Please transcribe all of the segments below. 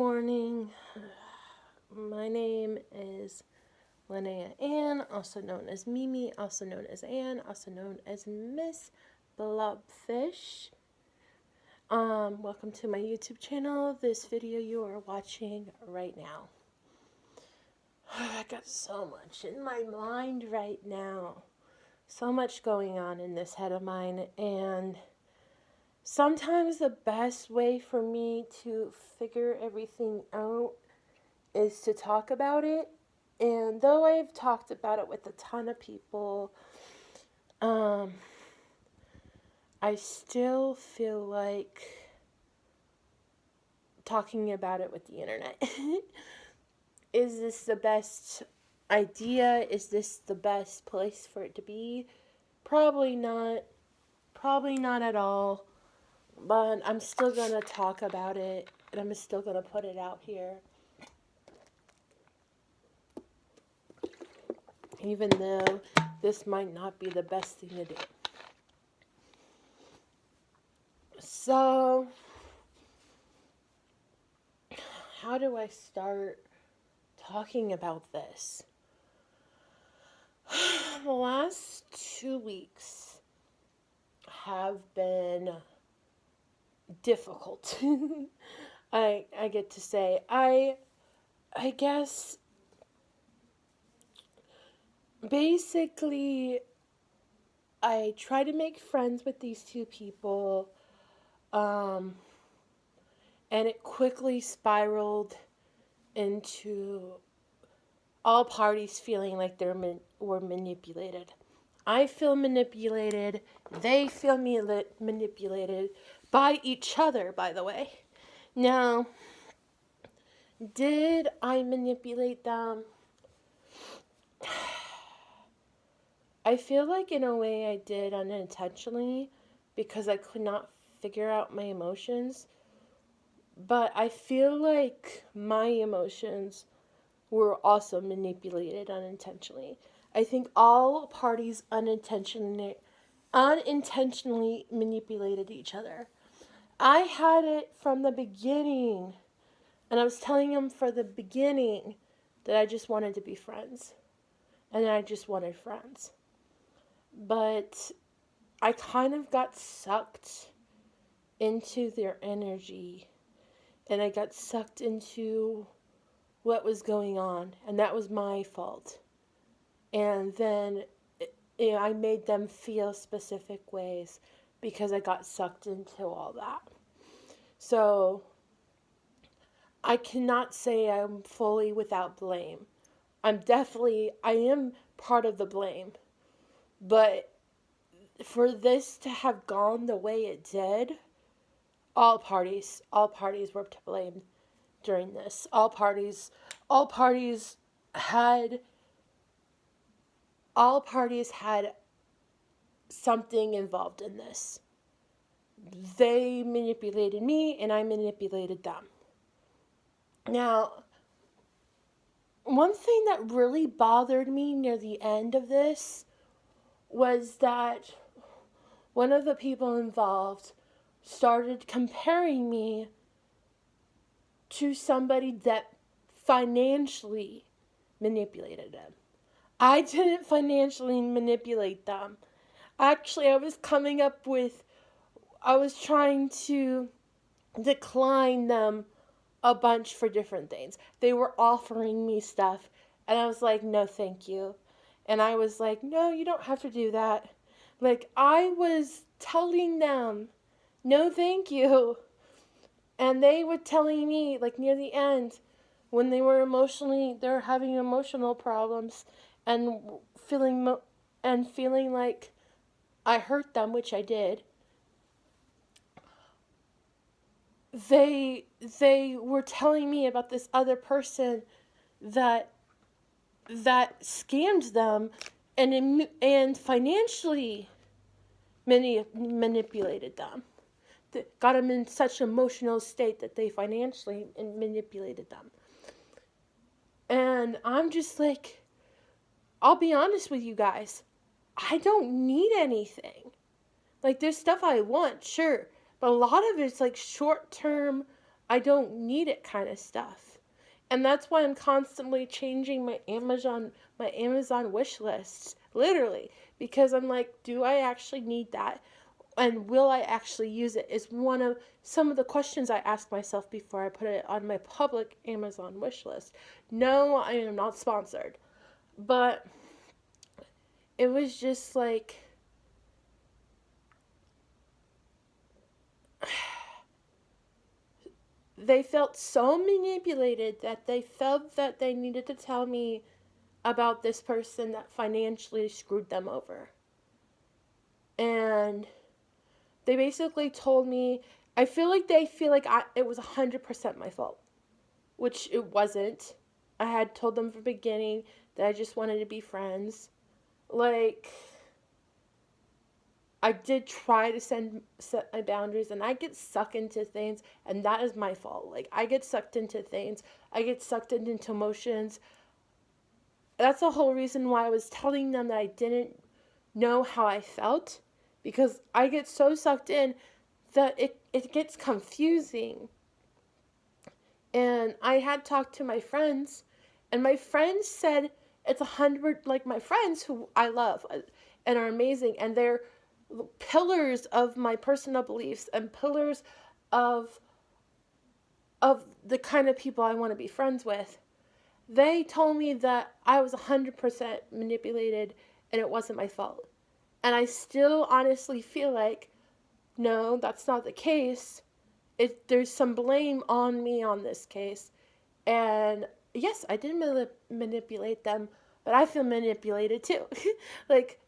morning. My name is Linnea Ann, also known as Mimi, also known as Ann, also known as Miss Blobfish. Welcome to my YouTube channel. This video you are watching right now. I got so much in my mind right now. So much going on in this head of mine, and sometimes the best way for me to figure everything out is to talk about it. And though I've talked about it with a ton of people, I still feel like talking about it with the internet. Is this the best idea? Is this the best place for it to be? Probably not. Probably not at all. But I'm still going to talk about it, and I'm still going to put it out here. Even though this might not be the best thing to do. So, how do I start talking about this? The last 2 weeks have been difficult. I get to say. I guess basically I try to make friends with these two people, and it quickly spiraled into all parties feeling like were manipulated. I feel manipulated. They feel manipulated by each other, by the way. Now, did I manipulate them? I feel like in a way I did unintentionally because I could not figure out my emotions. But I feel like my emotions were also manipulated unintentionally. I think all parties unintentionally manipulated each other. I had it from the beginning, and I was telling them from the beginning that I just wanted to be friends, and I just wanted friends. But I kind of got sucked into their energy, and I got sucked into what was going on, and that was my fault. And then I made them feel specific ways because I got sucked into all that. So I cannot say I'm fully without blame. I am part of the blame. But for this to have gone the way it did, all parties were to blame during this. All parties had something involved in this. They manipulated me and I manipulated them. Now, one thing that really bothered me near the end of this was that one of the people involved started comparing me to somebody that financially manipulated them. I didn't financially manipulate them. Actually, I was trying to decline them a bunch for different things. They were offering me stuff, and I was like, no, thank you. And I was like, no, you don't have to do that. Like, I was telling them, no, thank you. And they were telling me, like, near the end, when they were having emotional problems and feeling like I hurt them, which I did. They were telling me about this other person that scammed them and financially manipulated them. That got them in such an emotional state that they financially manipulated them. And I'm just like, I'll be honest with you guys, I don't need anything. Like, there's stuff I want, sure, but a lot of it's like short-term I don't need it kind of stuff. And that's why I'm constantly changing my Amazon wish lists, literally, because I'm like, do I actually need that? And will I actually use it? Is one of some of the questions I ask myself before I put it on my public Amazon wish list. No, I am not sponsored. But it was just like they felt so manipulated that they felt that they needed to tell me about this person that financially screwed them over. And they basically told me, I feel like they feel like it was 100% my fault, which it wasn't. I had told them from the beginning that I just wanted to be friends. Like, I did try to set my boundaries, and I get sucked into things, and that is my fault. Like, I get sucked into things. I get sucked into emotions. That's the whole reason why I was telling them that I didn't know how I felt, because I get so sucked in that it gets confusing. And I had talked to my friends, and my friends said it's 100, like my friends who I love and are amazing, and they're pillars of my personal beliefs and pillars of of the kind of people I want to be friends with. They told me that I was 100% manipulated and it wasn't my fault. And I still honestly feel like, no, that's not the case. There's some blame on me on this case. And yes, I did manipulate them, but I feel manipulated too. Like,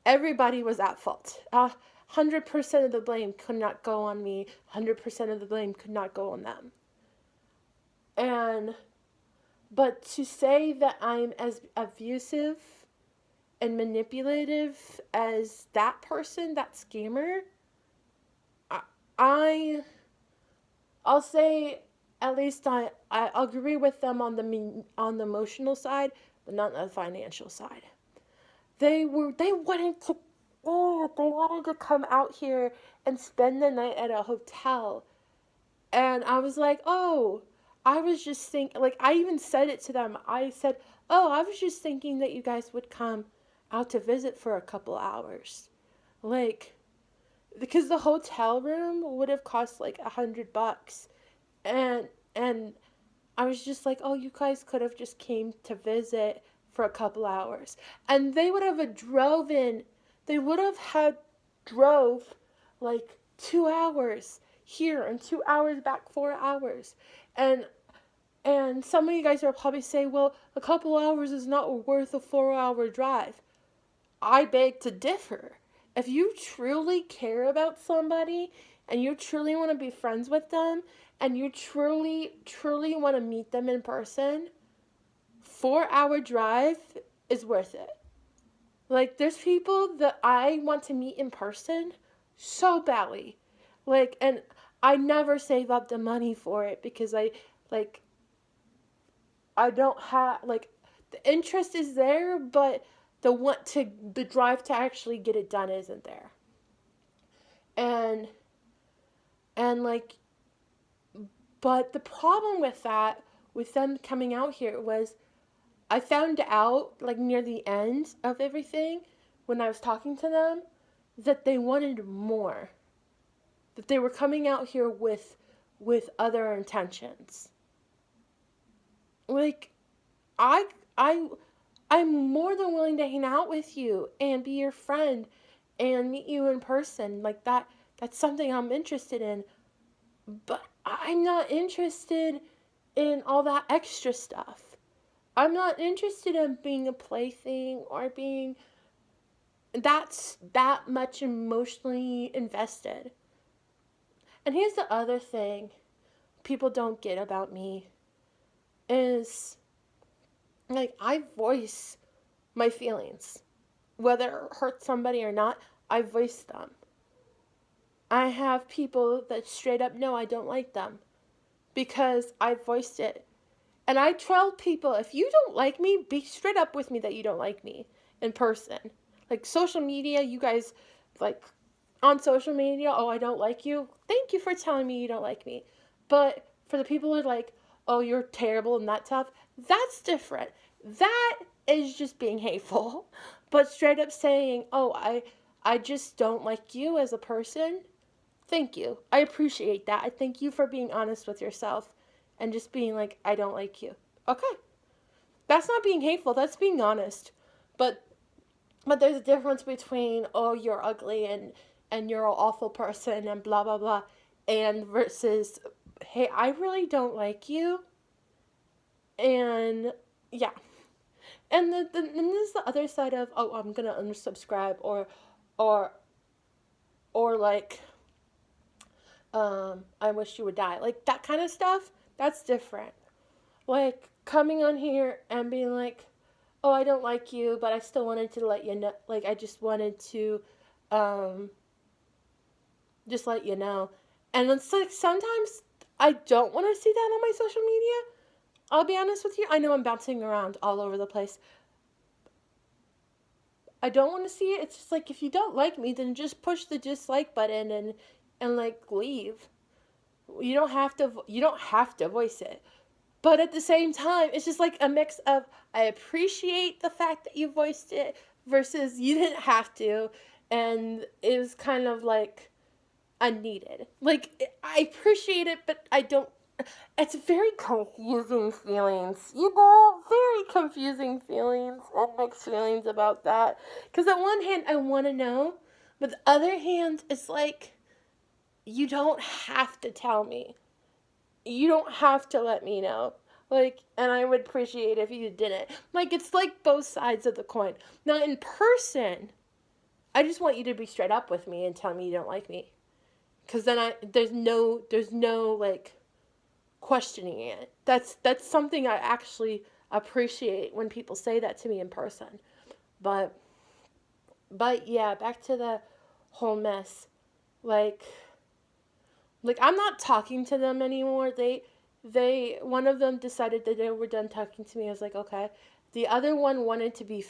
everybody was at fault. 100% of the blame could not go on me. 100% of the blame could not go on them. But to say that I'm as abusive and manipulative as that person, that scammer, I I'll say at least I agree with them on the emotional side, but not on the financial side. They wanted to they wanted to come out here and spend the night at a hotel. And I was like, "Oh, I was just thinking," like, I even said it to them. I said, "Oh, I was just thinking that you guys would come out to visit for a couple hours." Like, because the hotel room would have cost like $100. And I was just like, "Oh, you guys could have just came to visit for a couple hours." And they would have they would have had drove like 2 hours here and 2 hours back, 4 hours. And some of you guys will probably say, well, a couple hours is not worth a 4 hour drive. I beg to differ. If you truly care about somebody and you truly want to be friends with them and you truly, truly want to meet them in person, 4 hour drive is worth it. Like, there's people that I want to meet in person so badly. Like, and I never save up the money for it because like, I don't have, like, the interest is there, but the drive to actually get it done isn't there. And, like, but the problem with them coming out here was, I found out, like, near the end of everything, when I was talking to them, that they wanted more. That they were coming out here with other intentions. Like, I I I'm more than willing to hang out with you and be your friend and meet you in person. Like, that's something I'm interested in. But I'm not interested in all that extra stuff. I'm not interested in being a plaything or being that's that much emotionally invested. And here's the other thing people don't get about me is, like, I voice my feelings. Whether it hurts somebody or not, I voice them. I have people that straight up know I don't like them because I voiced it. And I tell people, if you don't like me, be straight up with me that you don't like me in person. Like, social media, you guys, like, on social media, oh, I don't like you. Thank you for telling me you don't like me. But For the people who are like, oh, you're terrible and that tough, that's different. That is just being hateful. But straight up saying, oh, I just don't like you as a person, thank you. I appreciate that. I thank you for being honest with yourself and just being like, I don't like you. Okay. That's not being hateful, that's being honest. But there's a difference between, oh, you're ugly and you're an awful person and blah blah blah, and versus, hey, I really don't like you. And yeah. And then there's the other side of, oh, I'm gonna unsubscribe, or or like, I wish you would die. Like that kind of stuff, that's different. Like coming on here and being like, oh, I don't like you, but I still wanted to let you know. Like I just wanted to, um, just let you know. And it's like sometimes I don't want to see that on my social media. I'll be honest with you. I know I'm bouncing around all over the place. I don't want to see it. It's just like, if you don't like me, then just push the dislike button and like leave. You don't have to voice it. But at the same time, it's just like a mix of, I appreciate the fact that you voiced it versus you didn't have to, and it was kind of like unneeded. Like I appreciate it, but I don't. It's very confusing feelings, very confusing feelings and mixed feelings about that. Because on one hand, I want to know, but the other hand, it's like, you don't have to tell me. You don't have to let me know. Like, and I would appreciate if you didn't. Like, it's like both sides of the coin. Now, in person, I just want you to be straight up with me and tell me you don't like me. Because then there's no, like, questioning it. That's something I actually appreciate when people say that to me in person. But yeah, back to the whole mess. Like I'm not talking to them anymore. One of them decided that they were done talking to me. I was like, okay. The other one wanted to be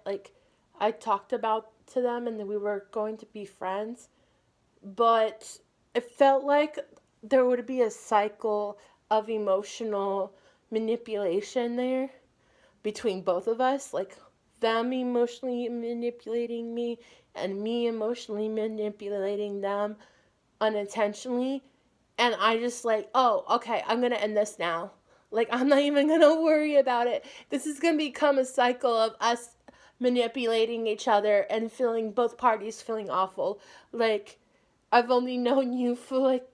like, I talked about to them and then we were going to be friends, but it felt like there would be a cycle of emotional manipulation there between both of us, like them emotionally manipulating me and me emotionally manipulating them unintentionally. And I just like, oh, okay, I'm going to end this now. Like, I'm not even going to worry about it. This is going to become a cycle of us manipulating each other and both parties feeling awful. Like, I've only known you for like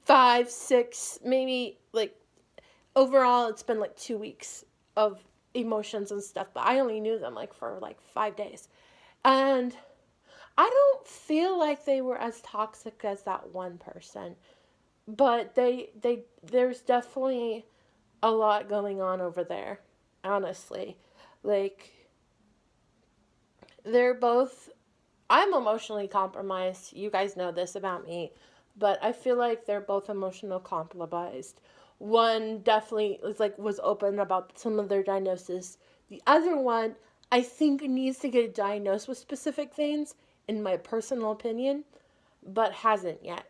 5, 6, maybe like overall it's been like 2 weeks of emotions and stuff, but I only knew them like for like 5 days. And I don't feel like they were as toxic as that one person, but there's definitely a lot going on over there, honestly. Like, they're both, I'm emotionally compromised. You guys know this about me, but I feel like they're both emotional compromised. One definitely was open about some of their diagnosis. The other one, I think, needs to get diagnosed with specific things, in my personal opinion, but hasn't yet.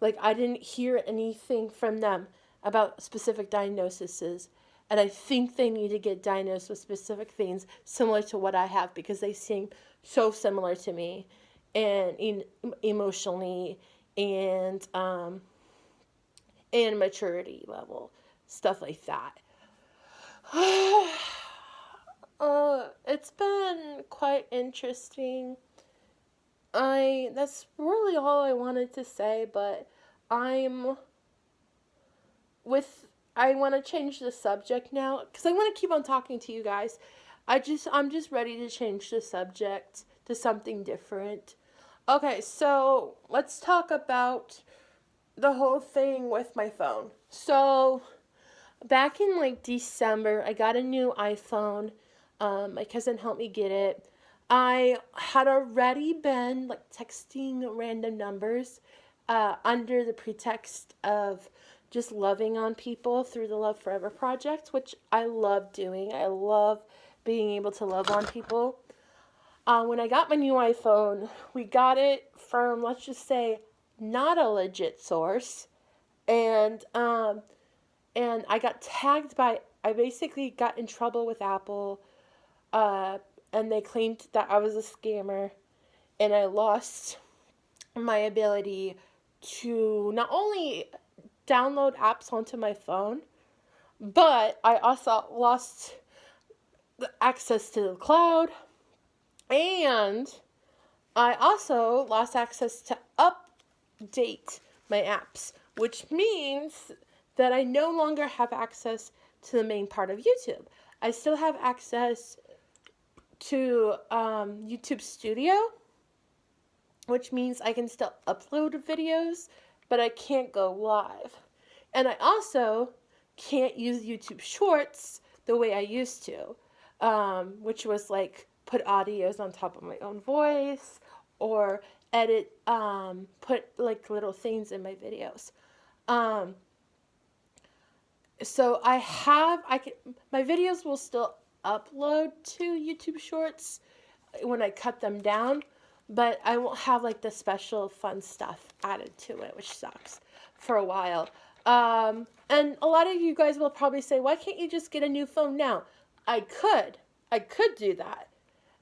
Like, I didn't hear anything from them about specific diagnoses, and I think they need to get diagnosed with specific things similar to what I have, because they seem so similar to me, and emotionally, and maturity level, stuff like that. It's been quite interesting. That's really all I wanted to say, but I want to change the subject now, because I want to keep on talking to you guys. I'm just ready to change the subject to something different. Okay, so let's talk about the whole thing with my phone. So back in like December, I got a new iPhone. My cousin helped me get it. I had already been like texting random numbers under the pretext of just loving on people through the Love Forever project, which I love doing. I love being able to love on people. When I got my new iPhone, we got it from, let's just say, not a legit source. And I got tagged by, I basically got in trouble with Apple, uh, and they claimed that I was a scammer, and I lost my ability to not only download apps onto my phone, but I also lost the access to the cloud, and I also lost access to update my apps, which means that I no longer have access to the main part of YouTube. I still have access to YouTube Studio, which means I can still upload videos, but I can't go live. And I also can't use YouTube Shorts the way I used to, which was like put audios on top of my own voice or edit, put like little things in my videos. Um, so my videos will still upload to YouTube Shorts when I cut them down, but I won't have like the special fun stuff added to it, which sucks for a while. And a lot of you guys will probably say, why can't you just get a new phone now? I could do that,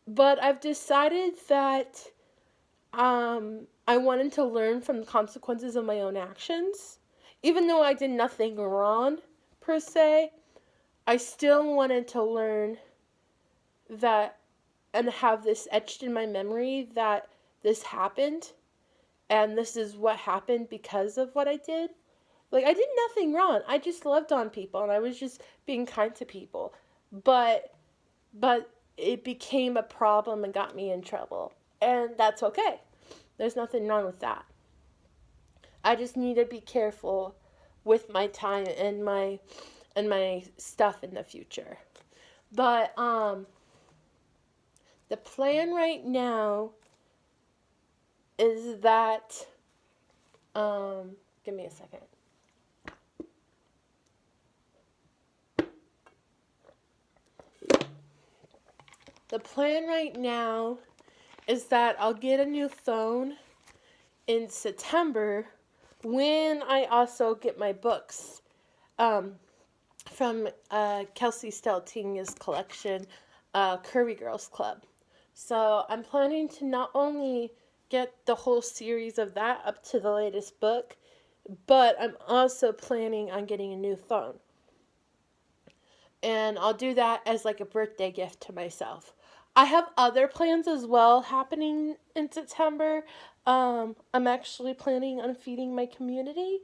but I've decided that I wanted to learn from the consequences of my own actions. Even though I did nothing wrong, per se, I still wanted to learn that and have this etched in my memory that this happened and this is what happened because of what I did. Like, I did nothing wrong. I just loved on people and I was just being kind to people. But it became a problem and got me in trouble. And that's okay. There's nothing wrong with that. I just need to be careful with my time and my stuff in the future. But the plan right now is that give me a second. The plan right now is that I'll get a new phone in September when I also get my books from Kelsey Steltinia's collection, Curvy Girls Club. So I'm planning to not only get the whole series of that up to the latest book, but I'm also planning on getting a new phone. And I'll do that as like a birthday gift to myself. I have other plans as well happening in September. I'm actually planning on feeding my community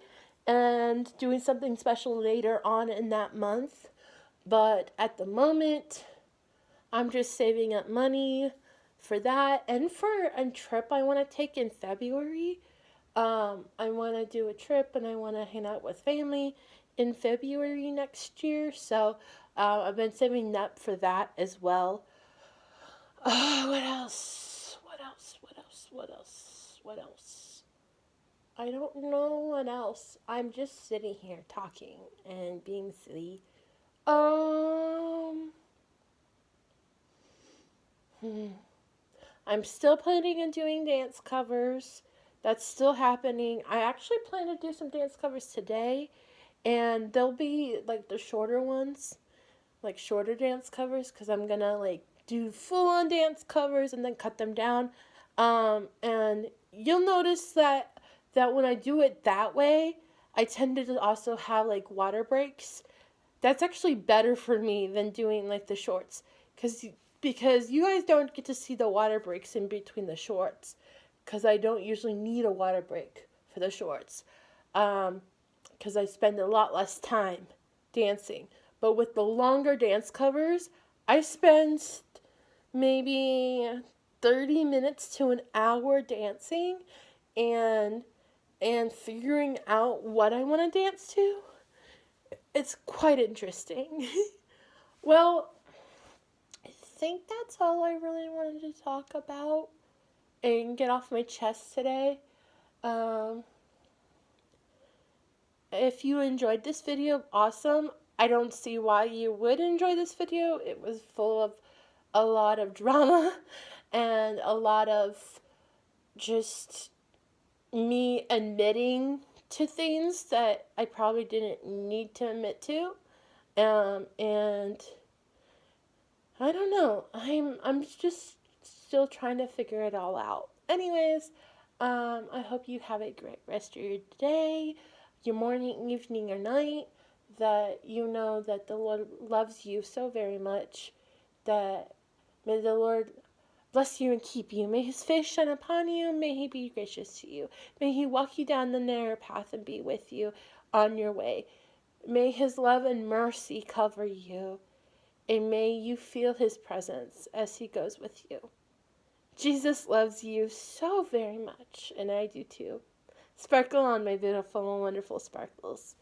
and doing something special later on in that month. But at the moment, I'm just saving up money for that and for a trip I want to take in February. I want to do a trip and I want to hang out with family in February next year. So I've been saving up for that as well. What else? What else? What else? What else? What else? I don't know what else. I'm just sitting here talking and being silly. I'm still planning on doing dance covers. That's still happening. I actually plan to do some dance covers today, and they'll be like the shorter ones, like shorter dance covers, because I'm gonna like do full-on dance covers and then cut them down. And you'll notice that when I do it that way, I tend to also have like water breaks. That's actually better for me than doing like the shorts, because you guys don't get to see the water breaks in between the shorts, because I don't usually need a water break for the shorts, because I spend a lot less time dancing. But with the longer dance covers, I spend maybe 30 minutes to an hour dancing and figuring out what I want to dance to. It's quite interesting. Well, I think that's all I really wanted to talk about and get off my chest today. If you enjoyed this video, awesome. I don't see why you would enjoy this video. It was full of a lot of drama and a lot of just me admitting to things that I probably didn't need to admit to. And I don't know. I'm just still trying to figure it all out. Anyways, I hope you have a great rest of your day, your morning, evening, or night. That you know that the Lord loves you so very much. That may the Lord bless you and keep you. May his face shine upon you. May he be gracious to you. May he walk you down the narrow path and be with you on your way. May his love and mercy cover you. And may you feel his presence as he goes with you. Jesus loves you so very much, and I do too. Sparkle on, my beautiful and wonderful sparkles.